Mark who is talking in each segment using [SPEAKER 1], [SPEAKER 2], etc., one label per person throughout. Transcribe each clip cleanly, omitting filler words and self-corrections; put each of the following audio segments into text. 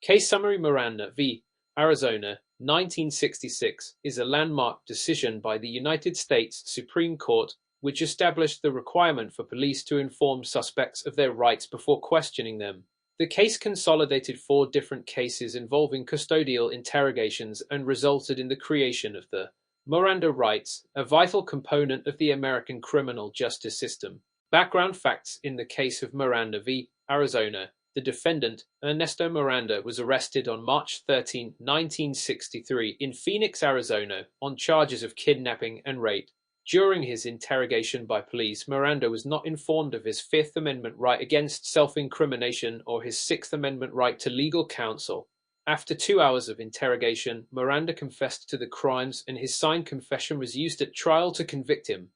[SPEAKER 1] Case summary: Miranda v. Arizona, 1966, is a landmark decision by the United States Supreme Court which established the requirement for police to inform suspects of their rights before questioning them. The case consolidated four different cases involving custodial interrogations and resulted in the creation of the Miranda rights, a vital component of the American criminal justice system. Background facts: in the case of Miranda v. Arizona, the defendant, Ernesto Miranda, was arrested on March 13, 1963, in Phoenix, Arizona, on charges of kidnapping and rape. During his interrogation by police, Miranda was not informed of his Fifth Amendment right against self-incrimination or his Sixth Amendment right to legal counsel. After 2 hours of interrogation, Miranda confessed to the crimes, and his signed confession was used at trial to convict him.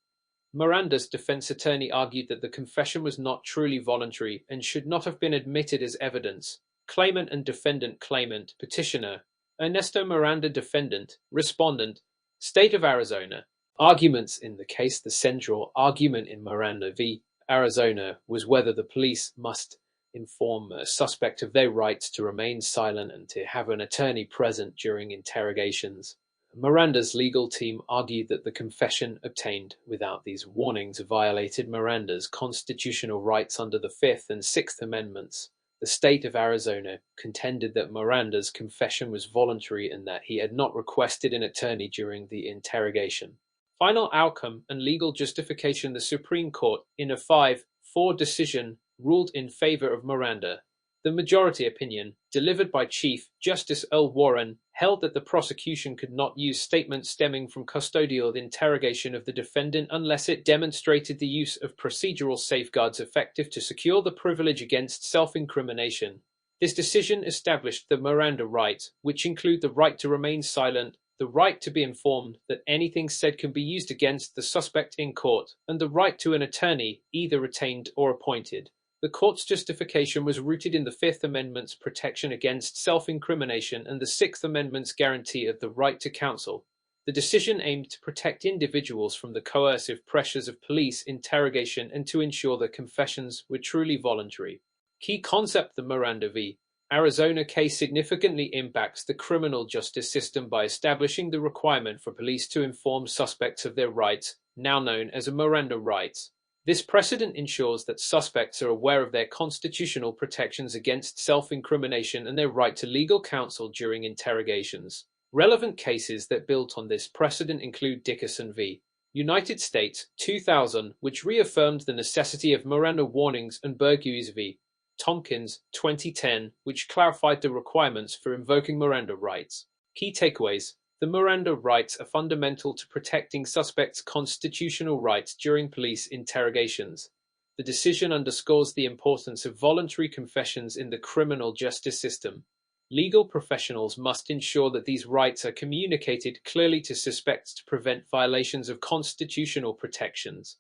[SPEAKER 1] Miranda's defense attorney argued that the confession was not truly voluntary and should not have been admitted as evidence. Claimant and defendant: claimant, petitioner; Ernesto Miranda, defendant; respondent, State of Arizona. Arguments in the case: the central argument in Miranda v. Arizona was whether the police must inform a suspect of their rights to remain silent and to have an attorney present during interrogations. Miranda's legal team argued that the confession obtained without these warnings violated Miranda's constitutional rights under the Fifth and Sixth Amendments. The state of Arizona contended that Miranda's confession was voluntary and that he had not requested an attorney during the interrogation. Final outcome and legal justification: the Supreme Court, in a 5-4 decision, ruled in favor of Miranda. The majority opinion, delivered by Chief Justice Earl Warren, held that the prosecution could not use statements stemming from custodial interrogation of the defendant unless it demonstrated the use of procedural safeguards effective to secure the privilege against self-incrimination. This decision established the Miranda rights, which include the right to remain silent, the right to be informed that anything said can be used against the suspect in court, and the right to an attorney, either retained or appointed. The court's justification was rooted in the Fifth Amendment's protection against self-incrimination and the Sixth Amendment's guarantee of the right to counsel. The decision aimed to protect individuals from the coercive pressures of police interrogation and to ensure that confessions were truly voluntary. Key concept: the Miranda v. Arizona case significantly impacts the criminal justice system by establishing the requirement for police to inform suspects of their rights, now known as a Miranda rights. This precedent ensures that suspects are aware of their constitutional protections against self-incrimination and their right to legal counsel during interrogations. Relevant cases that built on this precedent include Dickerson v. United States, 2000, which reaffirmed the necessity of Miranda warnings, and Burgess v. Tompkins, 2010, which clarified the requirements for invoking Miranda rights. Key takeaways: the Miranda rights are fundamental to protecting suspects' constitutional rights during police interrogations. The decision underscores the importance of voluntary confessions in the criminal justice system. Legal professionals must ensure that these rights are communicated clearly to suspects to prevent violations of constitutional protections.